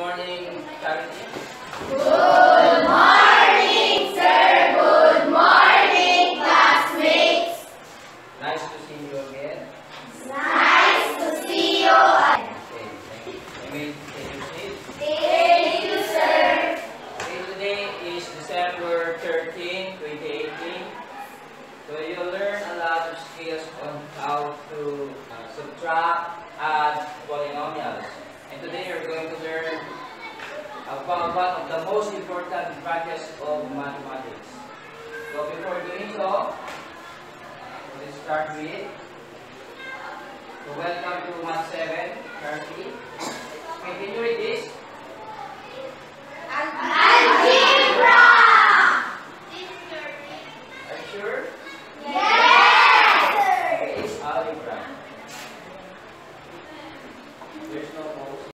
morning, Charity. Good morning, sir. Good morning, classmates. Nice to see you again. Nice to see you. Okay, thank you. You may take your seat. Thank you, sir. Okay, today is December 13, 2018. So you'll learn a lot of skills on how to subtract, add polynomials. And today you're going to learn about one of the most important branches of mathematics. So before doing so, let's start with, so welcome to Math 7, Charity.